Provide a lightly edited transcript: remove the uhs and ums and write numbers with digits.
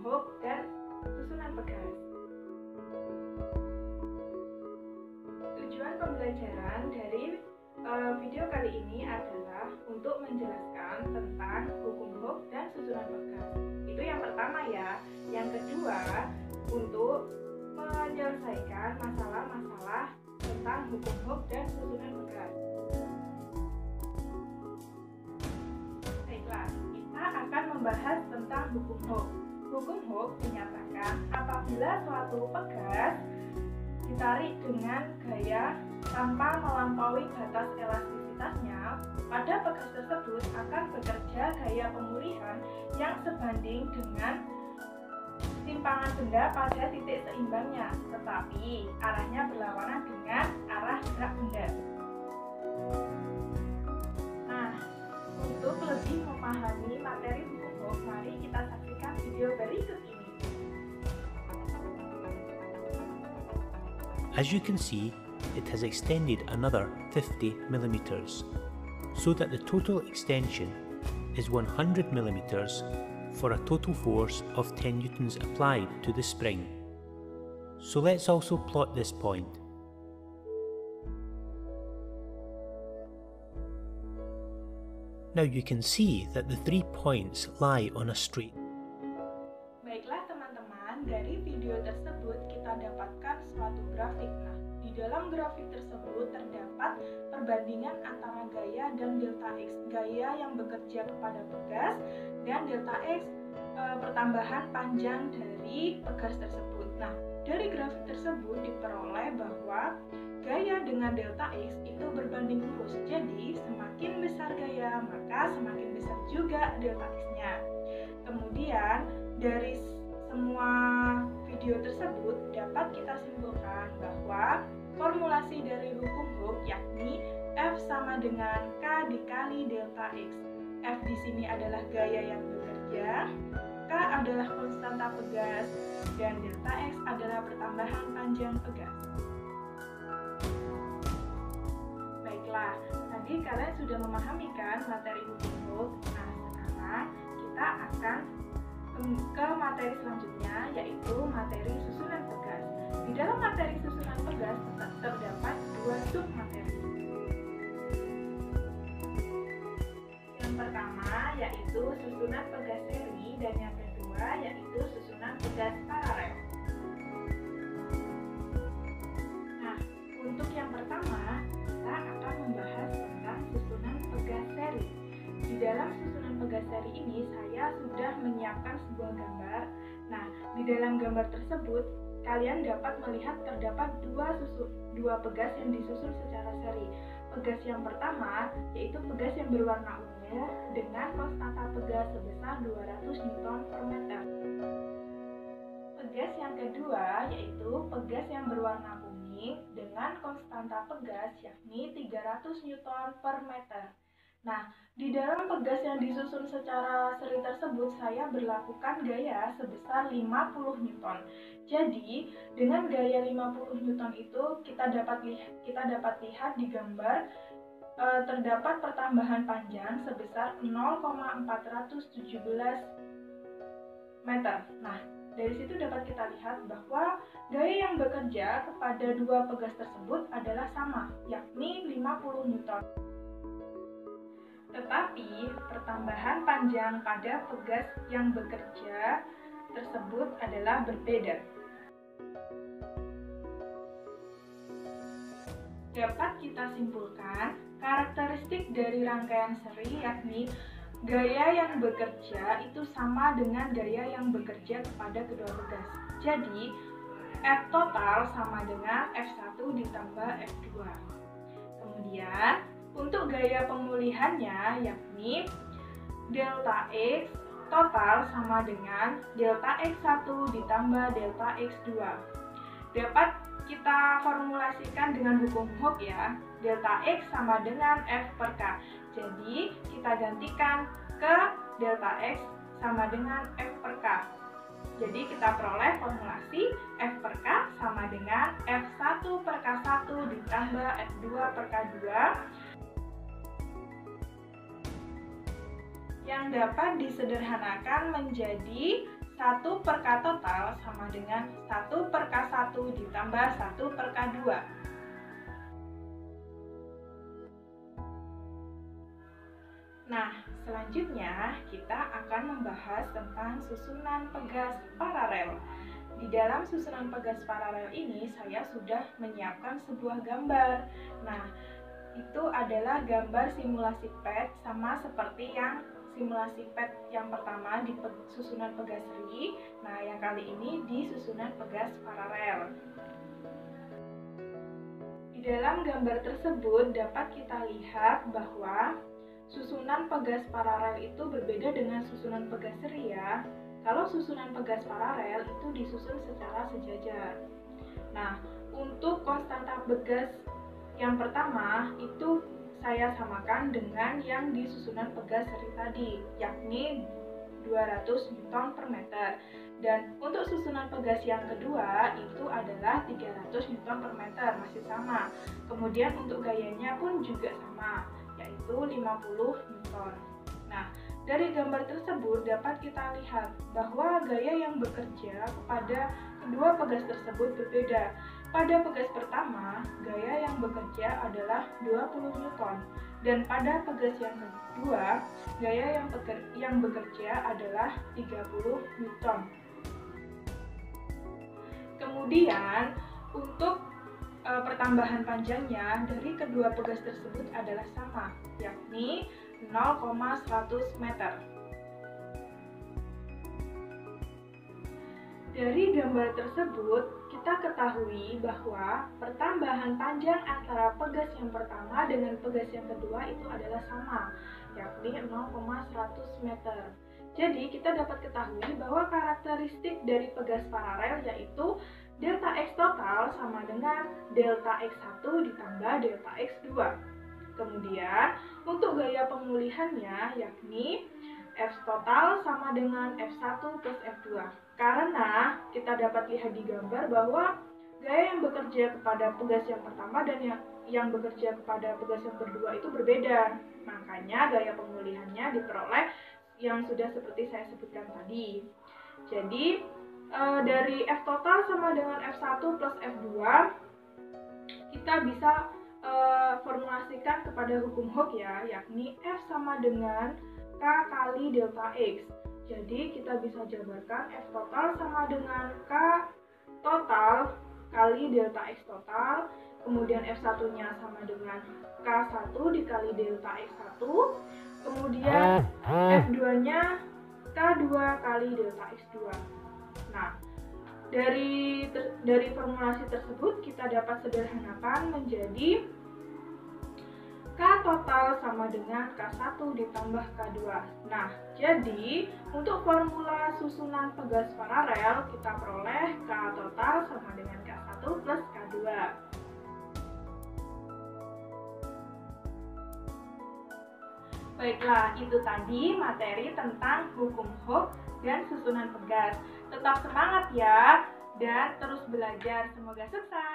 hook dan susunan pegas. Tujuan pembelajaran dari video kali ini adalah untuk menjelaskan tentang hukum hook dan susunan pegas. Itu yang pertama ya. Yang kedua, untuk menyelesaikan masalah-masalah tentang hukum hook dan susunan pegas. Baiklah, kita akan membahas tentang hukum hook. Hukum hook menyatakan apabila suatu pegas ditarik dengan gaya tanpa melampaui batas elastisitasnya, pada pegas tersebut akan bekerja gaya pemulihan yang sebanding dengan timpangan benda pada titik seimbangnya, tetapi arahnya berlawanan dengan arah gerak benda. Nah, untuk lebih memahami materi hukum hook, mari kita saksikan video berikut ini. As you can see, it has extended another 50 millimeters, so that the total extension is 100 millimeters for a total force of 10 newtons applied to the spring. So let's also plot this point. Now you can see that the 3 points lie on a straight. Baiklah teman-teman, dari video tersebut kita dapatkan suatu grafik. Nah, di dalam grafik tersebut terdapat perbandingan antara gaya dan delta X. Gaya yang bekerja kepada pegas dan delta X pertambahan panjang dari pegas tersebut. Nah, dari grafik tersebut diperoleh bahwa gaya dengan delta X itu berbanding lurus. Jadi, semakin besar gaya, maka semakin besar juga delta X-nya. Kemudian, dari semua video tersebut dapat kita simpulkan bahwa formulasi dari hukum hook yakni F sama dengan K dikali delta X. F di sini adalah gaya yang bekerja, K adalah konstanta pegas, dan delta X adalah pertambahan panjang pegas. Baiklah, tadi kalian sudah memahami kan materi hukum hook. Nah, sekarang kita akan ke materi selanjutnya, yaitu materi susunan pegas. Di dalam materi susunan pegas terdapat dua submateri. Yang pertama yaitu susunan pegas seri, dan yang kedua yaitu susunan pegas paralel. Nah, untuk yang pertama kita akan membahas tentang susunan pegas seri. Di dalam susunan pegas seri ini saya sudah menyiapkan sebuah gambar. Nah, di dalam gambar tersebut kalian dapat melihat terdapat dua pegas yang disusun secara seri. Pegas yang pertama yaitu pegas yang berwarna ungu dengan konstanta pegas sebesar 200 Newton per meter. Pegas yang kedua yaitu pegas yang berwarna kuning dengan konstanta pegas yakni 300 Newton per meter. Nah, di dalam pegas yang disusun secara seri tersebut saya berlakukan gaya sebesar 50 Newton. Jadi, dengan gaya 50 Newton itu kita dapat lihat di gambar terdapat pertambahan panjang sebesar 0,417 meter. Nah, dari situ dapat kita lihat bahwa gaya yang bekerja kepada dua pegas tersebut adalah sama, yakni 50 Newton. Tetapi pertambahan panjang pada pegas yang bekerja tersebut adalah berbeda. Dapat kita simpulkan karakteristik dari rangkaian seri yakni gaya yang bekerja itu sama dengan gaya yang bekerja kepada kedua pegas. Jadi F total sama dengan F1 ditambah F2. Kemudian untuk gaya pemulihannya yakni delta X total sama dengan delta X1 ditambah delta X2. Dapat kita formulasikan dengan hukum hook ya. Delta X sama dengan F per K. Jadi kita gantikan ke delta X sama dengan F per K. Jadi kita peroleh formulasi F per K sama dengan F1 per K1 ditambah F2 per K2 yang dapat disederhanakan menjadi 1 per K total sama dengan 1 per K1 ditambah 1 per K2. Nah, selanjutnya kita akan membahas tentang susunan pegas paralel. Di dalam susunan pegas paralel ini saya sudah menyiapkan sebuah gambar. Nah, itu adalah gambar simulasi PET sama seperti yang simulasi PET yang pertama di susunan pegas seri. Nah, yang kali ini di susunan pegas paralel. Di dalam gambar tersebut dapat kita lihat bahwa susunan pegas paralel itu berbeda dengan susunan pegas seri ya. Kalau susunan pegas paralel itu disusun secara sejajar. Nah, untuk konstanta pegas yang pertama itu saya samakan dengan yang di susunan pegas seri tadi, yakni 200 Newton per meter. Dan untuk susunan pegas yang kedua itu adalah 300 Newton per meter, masih sama. Kemudian untuk gayanya pun juga sama, yaitu 50 Newton. Nah, dari gambar tersebut dapat kita lihat bahwa gaya yang bekerja kepada kedua pegas tersebut berbeda. Pada pegas pertama, gaya yang bekerja adalah 20 Newton, dan pada pegas yang kedua, gaya yang bekerja adalah 30 Newton. Kemudian, untuk pertambahan panjangnya dari kedua pegas tersebut adalah sama, yakni 0,100 meter. Dari gambar tersebut, kita ketahui bahwa pertambahan panjang antara pegas yang pertama dengan pegas yang kedua itu adalah sama, yakni 0,100 meter. Jadi, kita dapat ketahui bahwa karakteristik dari pegas paralel yaitu delta X total sama dengan delta X1 ditambah delta X2. Kemudian, untuk gaya pemulihannya yakni F total sama dengan F1 plus F2. Karena kita dapat lihat di gambar bahwa gaya yang bekerja kepada pegas yang pertama dan yang bekerja kepada pegas yang kedua itu berbeda. Makanya gaya pemulihannya diperoleh yang sudah seperti saya sebutkan tadi. Jadi, dari F total sama dengan F1 plus F2, kita bisa formulasikan kepada hukum Hooke ya, yakni F sama dengan K kali delta X. Jadi kita bisa jabarkan F total sama dengan K total kali delta X total, kemudian F1-nya sama dengan K1 dikali delta X1, kemudian F2-nya K2 kali delta X2. Nah, dari formulasi tersebut kita dapat sederhanakan menjadi K total sama dengan K1 ditambah K2. Nah, jadi untuk formula susunan pegas paralel kita peroleh K total sama dengan K1 plus K2. Baiklah, itu tadi materi tentang hukum Hooke dan susunan pegas. Tetap semangat ya, dan terus belajar. Semoga sukses!